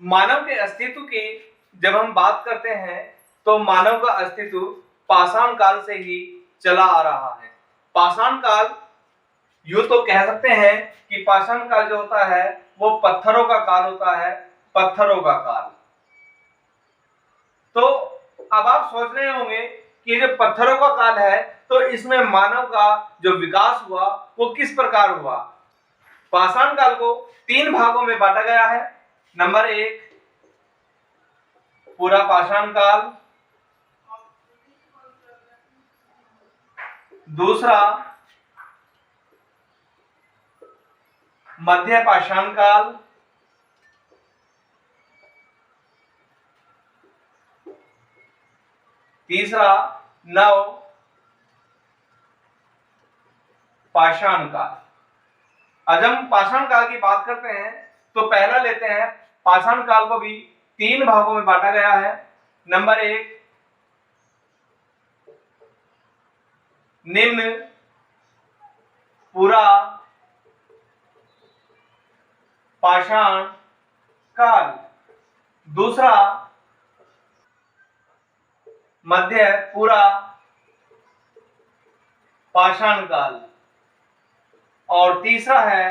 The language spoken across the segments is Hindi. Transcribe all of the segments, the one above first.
मानव के अस्तित्व की जब हम बात करते हैं तो मानव का अस्तित्व पाषाण काल से ही चला आ रहा है। पाषाण काल यूं तो कह सकते हैं कि पाषाण काल जो होता है वो पत्थरों का काल होता है, पत्थरों का काल। तो अब आप सोच रहे होंगे कि जो पत्थरों का काल है तो इसमें मानव का जो विकास हुआ वो किस प्रकार हुआ। पाषाण काल को 3 भागों में बांटा गया है। नंबर 1 पूरा पाषाण काल, दूसरा मध्य पाषाण काल, तीसरा नव पाषाण काल। आज हम पाषाण काल की बात करते हैं तो पहला लेते हैं। पाषाण काल को भी 3 भागों में बांटा गया है। नंबर 1 निम्न पूरा पाषाण काल, दूसरा मध्य पूरा पाषाण काल और तीसरा है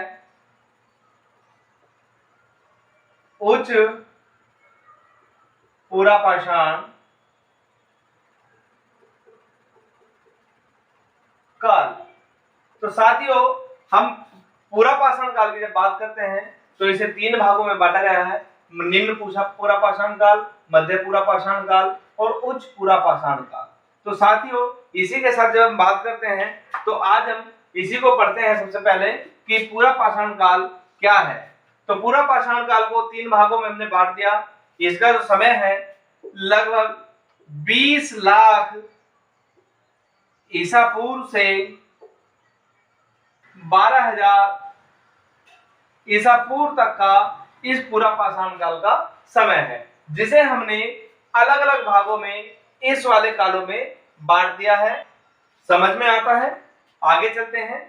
उच्च पूरा पाषाण काल। तो साथियों हम पूरा पाषाण काल की जब बात करते हैं तो इसे 3 भागों में बांटा गया है। निम्न पूरा पाषाण काल, मध्य पूरा पाषाण काल और उच्च पूरा पाषाण काल। तो साथियों इसी के साथ जब हम बात करते हैं तो आज हम इसी को पढ़ते हैं सबसे पहले कि पूरा पाषाण काल क्या है। तो पूरा पाषाण काल को 3 भागों में हमने बांट दिया। इसका जो समय है लगभग 20 लाख ईसा पूर्व से 12,000 ईसा पूर्व तक का इस पूरा पाषाण काल का समय है, जिसे हमने अलग अलग भागों में इस वाले कालों में बांट दिया है। समझ में आता है? आगे चलते हैं।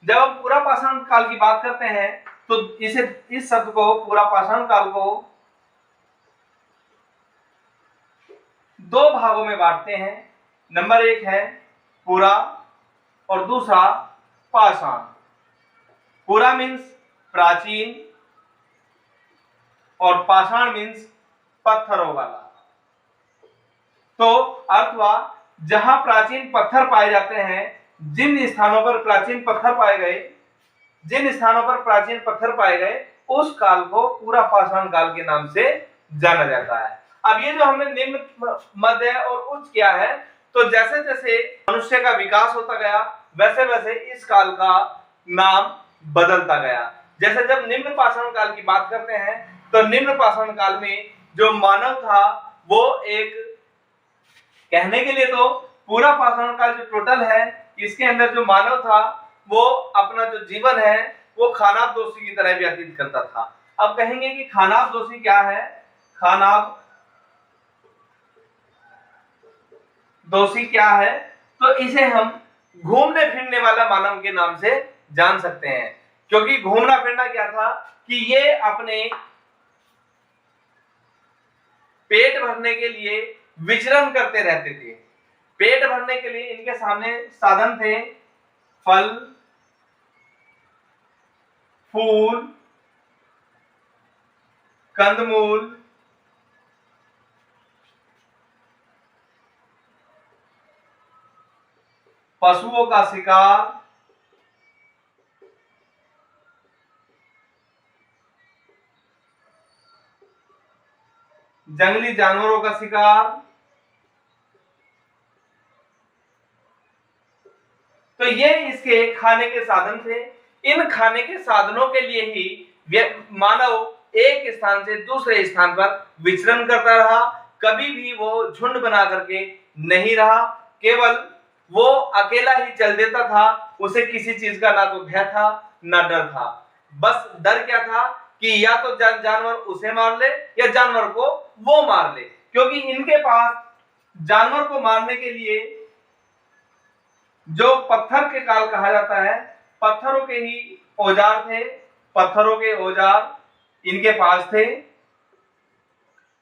जब हम पूरा पाषाण काल की बात करते हैं तो इस शब्द को पूरा पाषाण काल को 2 भागों में बांटते हैं। नंबर 1 है पूरा और दूसरा पाषाण। पूरा मीन्स प्राचीन और पाषाण मीन्स पत्थरों वाला। तो अर्थ हुआ जहां प्राचीन पत्थर पाए जाते हैं, जिन स्थानों पर प्राचीन पत्थर पाए गए उस काल को पूरा पाषाण काल के नाम से जाना जाता है। अब ये जो हमने निम्न, मध्य और उच्च किया है, तो जैसे जैसे मनुष्य का विकास होता गया वैसे वैसे इस काल का नाम बदलता गया। जैसे जब निम्न पाषाण काल की बात करते हैं तो निम्न पाषाण काल में जो मानव था वो एक, कहने के लिए तो पूरा पाषाण काल जो टोटल है इसके अंदर जो मानव था वो अपना जो जीवन है वो खानाबदोशी की तरह व्यतीत करता था। अब कहेंगे कि खानाबदोशी क्या है? खानाबदोशी क्या है? तो इसे हम घूमने फिरने वाला मानव के नाम से जान सकते हैं, क्योंकि घूमना फिरना क्या था कि ये अपने पेट भरने के लिए विचरण करते रहते थे। पेट भरने के लिए इनके सामने साधन थे फल, फूल, कंदमूल, पशुओं का शिकार, जंगली जानवरों का शिकार। तो ये इसके खाने के साधन थे। इन खाने के साधनों के लिए ही मानव एक स्थान से दूसरे स्थान पर विचरण करता रहा। कभी भी वो झुंड बना करके नहीं रहा, केवल वो अकेला ही चल देता था। उसे किसी चीज का ना तो भय था ना डर था। बस डर क्या था कि या तो जानवर उसे मार ले या जानवर को वो मार ले, क्योंकि इनके पास जानवर को मारने के लिए जो पत्थर के काल कहा जाता है, पत्थरों के ही औजार थे, पत्थरों के औजार इनके पास थे।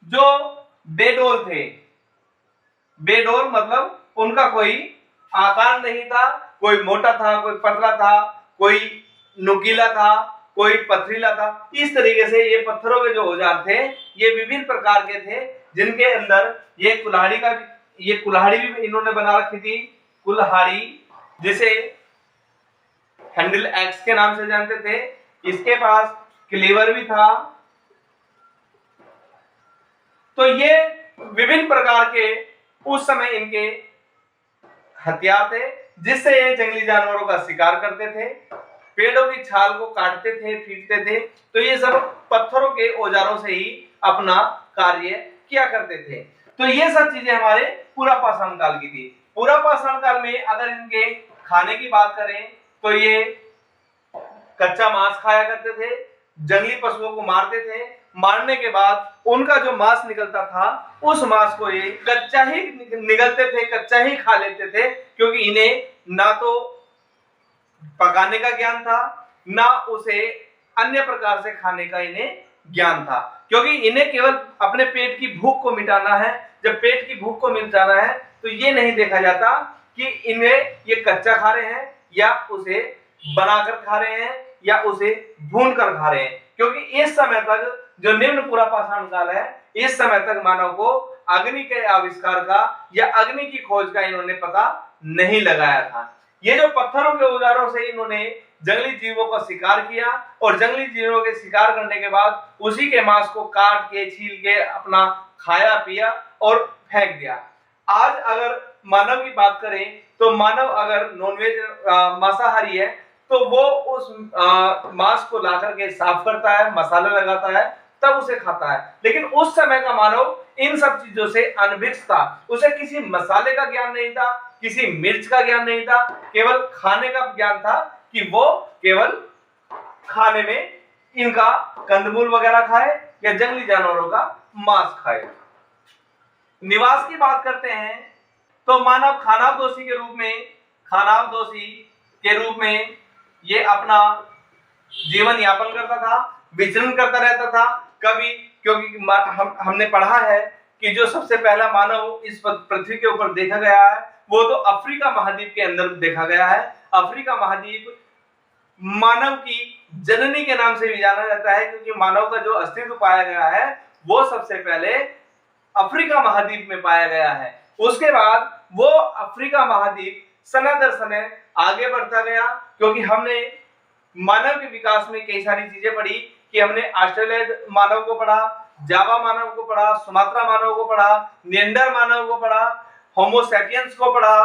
जो बेडोल थे, बेडोल मतलब उनका कोई आकार नहीं था, कोई मोटा था, कोई पतला था, कोई नुकीला था, कोई पथरीला था। इस तरीके से ये पत्थरों के जो औजार थे ये विभिन्न प्रकार के थे, जिनके अंदर ये कुल्हाड़ी भी इन्होंने बना रखी थी, कुल्हाड़ी जिसे हैंडल एक्स के नाम से जानते थे। इसके पास क्लीवर भी था। तो ये विभिन्न प्रकार के उस समय इनके हथियार थे, जिससे ये जंगली जानवरों का शिकार करते थे, पेड़ों की छाल को काटते थे, पीटते थे। तो ये सब पत्थरों के औजारों से ही अपना कार्य किया करते थे। तो ये सब चीजें हमारे पूरा पाषाण काल की थी। पूरा पाषाण काल में अगर इनके खाने की बात करें तो ये कच्चा मांस खाया करते थे, जंगली पशुओं को मारते थे, मारने के बाद उनका जो मांस निकलता था उस मांस को ये कच्चा ही निगलते थे, कच्चा ही खा लेते थे, क्योंकि इन्हें ना तो पकाने का ज्ञान था, ना उसे अन्य प्रकार से खाने का इन्हें ज्ञान था, क्योंकि इन्हें केवल अपने पेट की भूख को मिटाना है। जब पेट की भूख को मिटाना है तो ये नहीं देखा जाता कि इन्हें ये कच्चा खा रहे हैं या उसे बनाकर खा रहे हैं या उसे भून कर खा रहे हैं, क्योंकि इस समय तक जो निम्न पूरा पाषाण काल है, इस समय तक मानव को अग्नि के आविष्कार का या अग्नि की खोज का इन्होंने पता नहीं लगाया था। ये जो पत्थरों के औजारों से इन्होंने जंगली जीवों का शिकार किया और जंगली जीवों के शिकार करने के बाद उसी के मांस को काट के छील के अपना खाया पिया और फेंक दिया। आज अगर मानव की बात करें तो मानव अगर नॉनवेज मांसाहारी है तो वो उस मांस को ला करके साफ करता है, मसाला लगाता है, तब उसे खाता है। लेकिन उस समय का मानव इन सब चीजों से अनभिज्ञ था, उसे किसी मसाले का ज्ञान नहीं था, किसी मिर्च का ज्ञान नहीं था, केवल खाने का ज्ञान था कि वो केवल खाने में इनका कंदमूल वगैरह खाए या जंगली जानवरों का मांस खाए। निवास की बात करते हैं तो मानव खानाबदोशी के रूप में ये अपना जीवन यापन करता था, विचरण करता रहता था। कभी क्योंकि हमने पढ़ा है कि जो सबसे पहला मानव इस पृथ्वी के ऊपर देखा गया है वो तो अफ्रीका महाद्वीप के अंदर देखा गया है। अफ्रीका महाद्वीप मानव की जननी के नाम से भी जाना जाता है, क्योंकि मानव का जो अस्तित्व पाया गया है वो सबसे पहले अफ्रीका महाद्वीप में पाया गया है। उसके बाद वो अफ्रीका महाद्वीप सना दर समय आगे बढ़ता गया, क्योंकि हमने मानव के विकास में कई सारी चीजें पढ़ी कि हमने ऑस्ट्रेलिया मानव को पढ़ा, जावा मानव को पढ़ा, सुमात्रा मानव को पढ़ा, निएंडर मानव को पढ़ा, होमो सैपियंस को पढ़ा।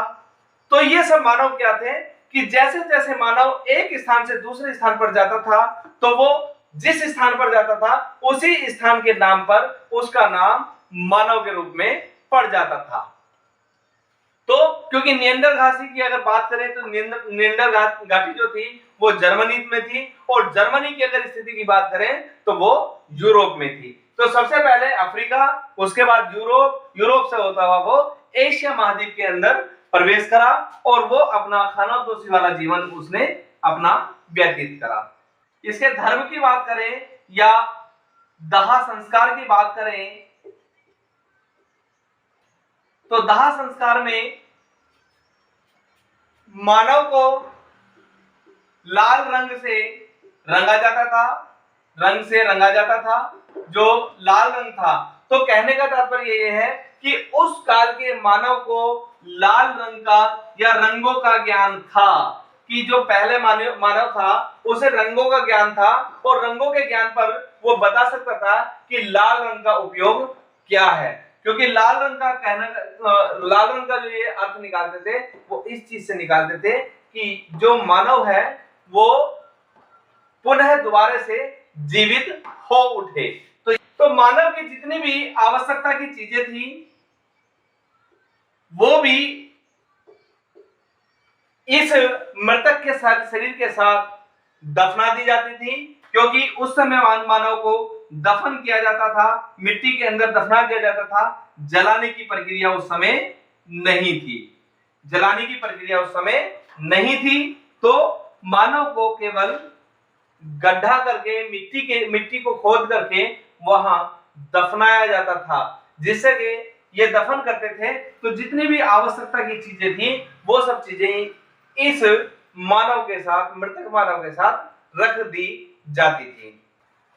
तो ये सब मानव क्या थे कि जैसे जैसे मानव एक स्थान से दूसरे स्थान पर जाता था तो वो जिस स्थान पर जाता था उसी स्थान के नाम पर उसका नाम मानव के रूप में पड़ जाता था। तो क्योंकि निएंडर घाटी की अगर बात करें तो निएंडर घाटी जो थी वो जर्मनी में थी, और जर्मनी की अगर स्थिति की बात करें तो वो यूरोप में थी। तो सबसे पहले अफ्रीका, उसके बाद यूरोप से होता हुआ वो एशिया महाद्वीप के अंदर प्रवेश करा और वो अपना खानाबदोशी वाला जीवन उसने अपना व्यतीत करा। इसके धर्म की बात करें या दाह संस्कार की बात करें तो दाह संस्कार में मानव को लाल रंग से रंगा जाता था, जो लाल रंग था। तो कहने का तात्पर्य ये है कि उस काल के मानव को लाल रंग का या रंगों का ज्ञान था, कि जो पहले मानव था उसे रंगों का ज्ञान था और रंगों के ज्ञान पर वो बता सकता था कि लाल रंग का उपयोग क्या है। क्योंकि लाल रंग का जो ये अर्थ निकालते थे वो इस चीज से निकालते थे कि जो मानव है वो पुनः दोबारा से जीवित हो उठे। तो मानव की जितनी भी आवश्यकता की चीजें थी वो भी इस मृतक के साथ शरीर के साथ दफना दी जाती थी, क्योंकि उस समय मानव को दफन किया जाता था, मिट्टी के अंदर दफना दिया जाता था। जलाने की प्रक्रिया उस समय नहीं थी। तो मानव को केवल गड्ढा करके मिट्टी को खोद करके वहां दफनाया जाता था, जिससे कि ये दफन करते थे तो जितनी भी आवश्यकता की चीजें थी वो सब चीजें इस मानव के साथ, मृतक मानव के साथ रख दी जाती थी।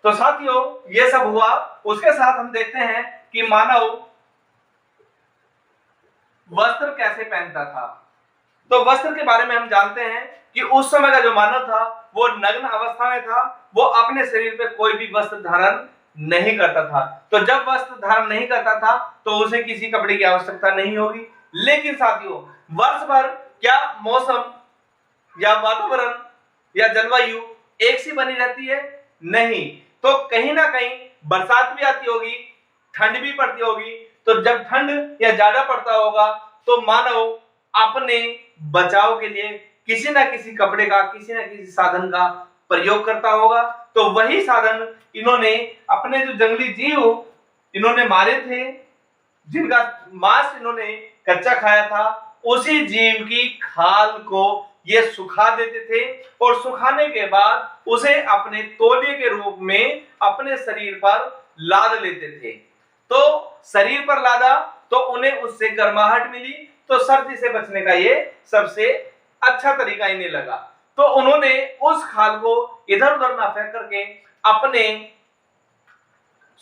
तो साथियों ये सब हुआ। उसके साथ हम देखते हैं कि मानव वस्त्र कैसे पहनता था। तो वस्त्र के बारे में हम जानते हैं कि उस समय का जो मानव था वो नग्न अवस्था में था, वो अपने शरीर पे कोई भी वस्त्र धारण नहीं करता था। तो जब वस्त्र धारण नहीं करता था तो उसे किसी कपड़े की आवश्यकता नहीं होगी। लेकिन साथियों वर्ष भर क्या मौसम या वातावरण या जलवायु एक सी बनी रहती है? नहीं। तो कहीं ना कहीं बरसात भी आती होगी, ठंड भी पड़ती होगी। तो जब ठंड या जाड़ा पड़ता होगा तो मानव अपने बचाव के लिए किसी ना किसी कपड़े का, किसी ना किसी साधन का प्रयोग करता होगा। तो वही साधन इन्होंने अपने जो जंगली जीव इन्होंने मारे थे, जिनका मांस इन्होंने कच्चा खाया था, उसी जीव की खाल को ये सुखा देते थे और सुखाने के बाद उसे अपने तौलिए के रूप में अपने शरीर पर लाद लेते थे। तो शरीर पर लादा तो उन्हें उससे गर्माहट मिली, तो सर्दी से बचने का ये सबसे अच्छा तरीका इन्हें लगा। तो उन्होंने उस खाल को इधर उधर ना फेंक करके अपने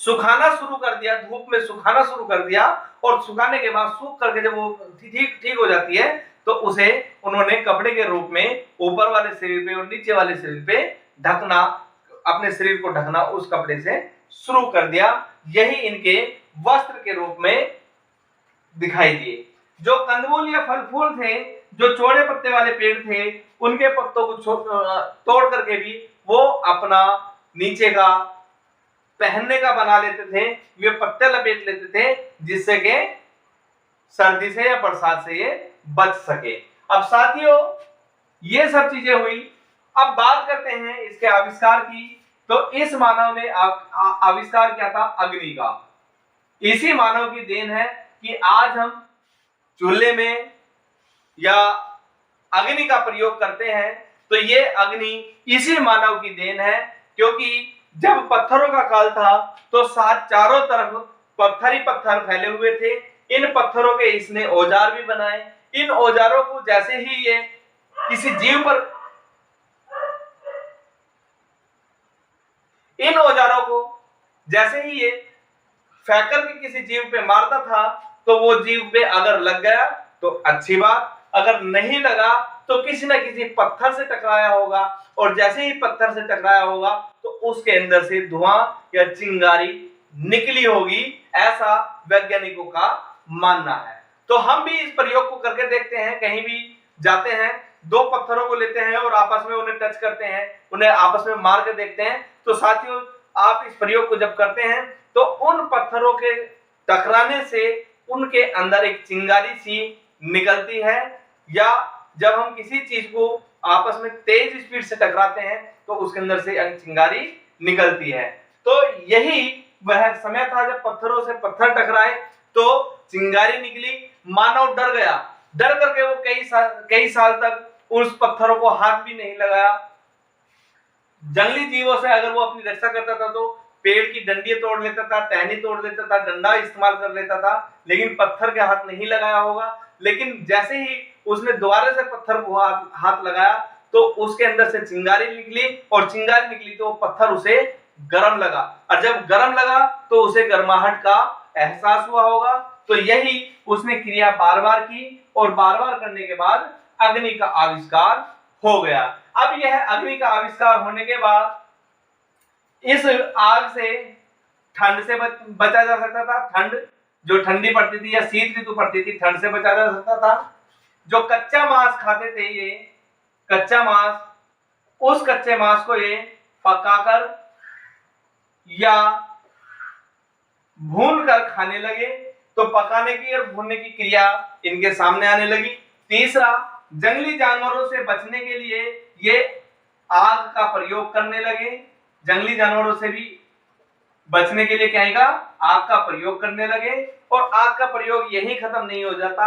सुखाना शुरू कर दिया, धूप में सुखाना शुरू कर दिया। और सुखाने के बाद सूख करके जब वो ठीक हो जाती है तो उसे उन्होंने कपड़े के रूप में ऊपर वाले शरीर पे और नीचे वाले शरीर पे ढकना, अपने शरीर को ढकना उस कपड़े से शुरू कर दिया। यही इनके वस्त्र के रूप में दिखाई दिए। जो कंदमूल या फल फूल थे, जो चौड़े पत्ते वाले पेड़ थे, उनके पत्तों को तोड़ करके भी वो अपना नीचे का पहनने का बना लेते थे, वे पत्ते लपेट लेते थे, जिससे कि सर्दी से या बरसात से ये बच सके। अब साथियों ये सब चीजें हुई। अब बात करते हैं इसके आविष्कार की। तो इस मानव ने आविष्कार किया था अग्नि का। इसी मानव की देन है कि आज हम चूल्हे में या अग्नि का प्रयोग करते हैं। तो ये अग्नि इसी मानव की देन है, क्योंकि जब पत्थरों का काल था तो चारों तरफ पत्थर ही पत्थर फैले हुए थे। इन पत्थरों के इसने औजार भी बनाए। इन औजारों को जैसे ही ये किसी जीव पर, इन औजारों को जैसे ही ये फेंक करके किसी जीव पे मारता था तो वो जीव पे अगर लग गया तो अच्छी बात, अगर नहीं लगा तो किसी न किसी पत्थर से टकराया होगा। और जैसे ही पत्थर से टकराया होगा तो उसके अंदर से धुआं या चिंगारी निकली होगी, ऐसा वैज्ञानिकों का मानना है। तो हम भी इस प्रयोग को करके देखते हैं। कहीं भी जाते हैं, दो पत्थरों को लेते हैं और आपस में उन्हें टच करते हैं, उन्हें आपस में मार के देखते हैं। तो साथियों आप इस प्रयोग को जब करते हैं तो उन पत्थरों के टकराने से उनके अंदर एक चिंगारी सी निकलती है, या जब हम किसी चीज को आपस में तेज स्पीड से टकराते हैं तो उसके अंदर से चिंगारी निकलती है। तो यही वह समय था जब पत्थरों से पत्थर टकराए तो चिंगारी निकली। मानव डर गया, डर करके वो कई साल तक उस पत्थरों को हाथ भी नहीं लगाया। जंगली जीवों से अगर वो अपनी रक्षा करता था तो पेड़ की डंडी तोड़ लेता था, टहनी तोड़ लेता था, डंडा इस्तेमाल कर लेता था, लेकिन पत्थर के हाथ नहीं लगाया होगा। लेकिन जैसे ही उसने दोबारा से पत्थर को हाथ लगाया तो उसके अंदर से चिंगारी निकली, और चिंगारी निकली तो पत्थर उसे गर्म लगा, और जब गर्म लगा तो उसे गर्माहट का एहसास हुआ होगा। तो यही उसने क्रिया बार बार की, और बार बार करने के बाद अग्नि का आविष्कार हो गया। अब यह अग्नि का आविष्कार होने के बाद इस आग से ठंड से बचा जा सकता था। ठंड जो ठंडी पड़ती थी या शीत ऋतु पड़ती थी, ठंड से बचा जा सकता था। जो कच्चा मांस खाते थे, ये कच्चा मांस, उस कच्चे मांस को ये पकाकर या भून कर खाने लगे, तो पकाने की और भूनने की क्रिया इनके सामने आने लगी। तीसरा, जंगली जानवरों से बचने के लिए ये आग का प्रयोग करने लगे। जंगली जानवरों से भी बचने के लिए क्या है, आग का प्रयोग करने लगे। और आग का प्रयोग यही खत्म नहीं हो जाता,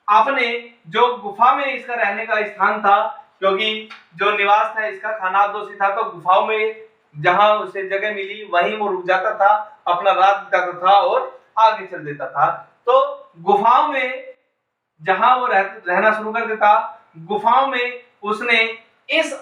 आपने जो गुफा में इसका रहने का स्थान था, क्योंकि जो निवास था इसका खानाबदोशी था, तो गुफाओं में जहां उसे जगह मिली वहीं वो रुक जाता था, अपना रात बिताता था और आगे चल देता था। तो गुफाओं में जहां वो रहना शुरू कर देता, गुफाओं में उसने इस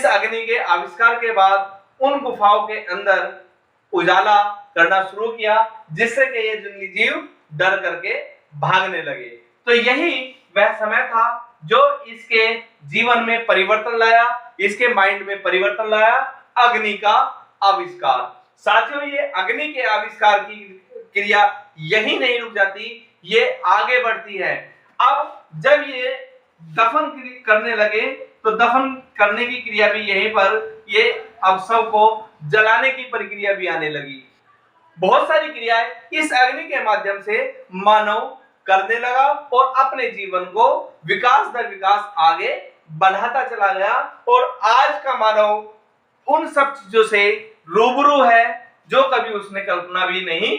अग्नि के आविष्कार के बाद उन गुफाओं के अंदर उजाला करना शुरू किया, जिससे कि ये जंगली जीव डर करके भागने लगे। तो यही वह समय था जो इसके जीवन में परिवर्तन लाया, इसके माइंड में परिवर्तन लाया, अग्नि का आविष्कार। साथियों, ये अग्नि के आविष्कार की क्रिया यही नहीं रुक जाती, ये आगे बढ़ती है। अब जब ये दफन करने लगे तो दफन करने की क्रिया भी यहीं पर, ये अवशव को जलाने की प्रक्रिया भी आने लगी। बहुत सारी क्रियाएं इस अग्नि के माध्यम से मानव करने लगा और अपने जीवन को विकास दर विकास आगे बढ़ाता चला गया। और आज का मानव उन सब चीजों से रूबरू है जो कभी उसने कल्पना भी नहीं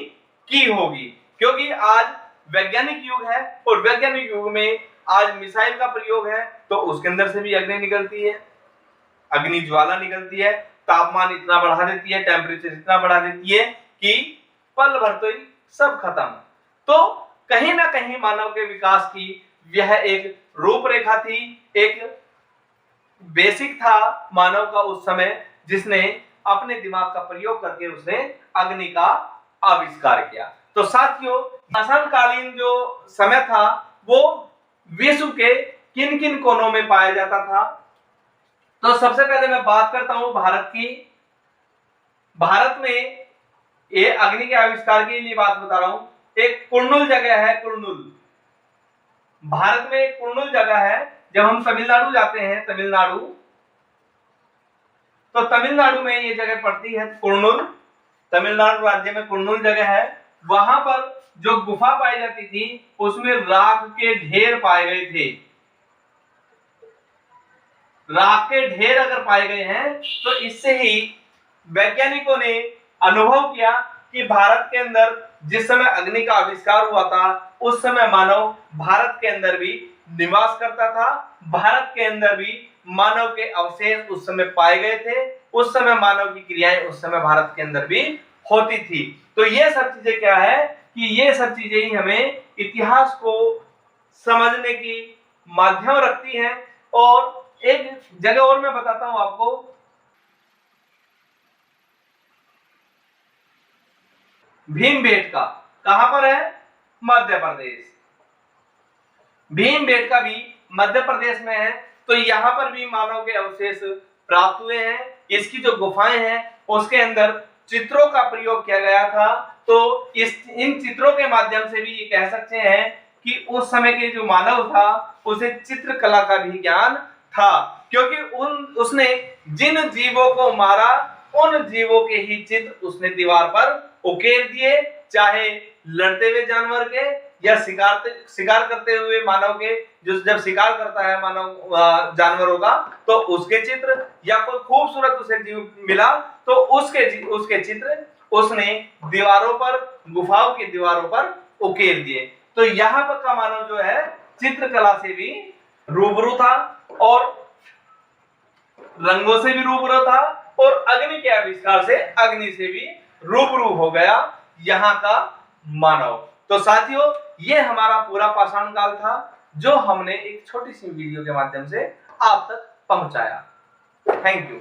की होगी, क्योंकि आज वैज्ञानिक युग है और वैज्ञानिक युग में आज मिसाइल का प्रयोग है तो उसके अंदर से भी अग्नि निकलती है, अग्नि ज्वाला निकलती है, तापमान इतना बढ़ा देती है, टेम्परेचर इतना बढ़ा देती है कि पल भर तो ही सब खत्म। तो कहीं ना कहीं मानव के विकास की यह एक रूपरेखा थी, एक बेसिक था मानव का उस समय, जिसने अपने दिमाग का प्रयोग करके उसने अग्नि का आविष्कार किया। तो साथियों, पाषाणकालीन जो समय था वो विश्व के किन किन कोनों में पाया जाता था। तो सबसे पहले मैं बात करता हूं भारत की। भारत में ये अग्नि के आविष्कार के लिए बात बता रहा हूं। एक कुर्नूल जगह है, कुर्नूल। भारत में एक कुर्नूल जगह है। जब हम तमिलनाडु जाते हैं, तमिलनाडु, तो तमिलनाडु में ये जगह पड़ती है कुर्नूल। तमिलनाडु राज्य में कुर्नूल जगह है। वहां पर जो गुफा पाई जाती थी उसमें राख के ढेर पाए गए थे। राख के ढेर अगर पाए गए हैं तो इससे ही वैज्ञानिकों ने अनुभव किया कि भारत के अंदर जिस समय अग्नि का आविष्कार हुआ था उस समय मानव भारत के अंदर भी निवास करता था। भारत के अंदर भी मानव के अवशेष उस समय पाए गए थे। उस समय मानव की क्रियाएं उस समय भारत के अंदर भी होती थी। तो ये सब चीजें क्या है कि ये सब चीजें ही हमें इतिहास को समझने की माध्यम रखती हैं। और एक जगह और मैं बताता हूं आपको, भीमबेटका कहां पर है? मध्य प्रदेश। भीमबेटका भी मध्य प्रदेश में है। तो यहां पर भी मानव के अवशेष प्राप्त हुए हैं। इसकी जो गुफाएं हैं उसके अंदर चित्रों का प्रयोग किया गया था। तो इन चित्रों के माध्यम से भी ये कह सकते हैं कि उस समय के जो मानव था उसे चित्रकला का भी ज्ञान था, क्योंकि उसने जिन जीवों को मारा उन जीवों के ही चित्र उसने दीवार पर उकेर दिए, चाहे लड़ते हुए जानवर के या शिकार करते हुए मानव के। जो जब शिकार करता है मानव जानवरों का तो उसके चित्र, या कोई खूबसूरत उसे जीव मिला तो उसके चित्र उसने दीवारों पर, गुफाओं की दीवारों पर उकेर दिए। तो यहाँ पर का मानव जो है चित्रकला से भी रूबरू था और रंगों से भी रूबरू था और अग्नि के आविष्कार से, अग्नि से भी रूबरू हो गया यहाँ का मानव। तो साथियों, ये हमारा पूरा पाषाण काल था जो हमने एक छोटी सी वीडियो के माध्यम से आप तक पहुंचाया। Thank you.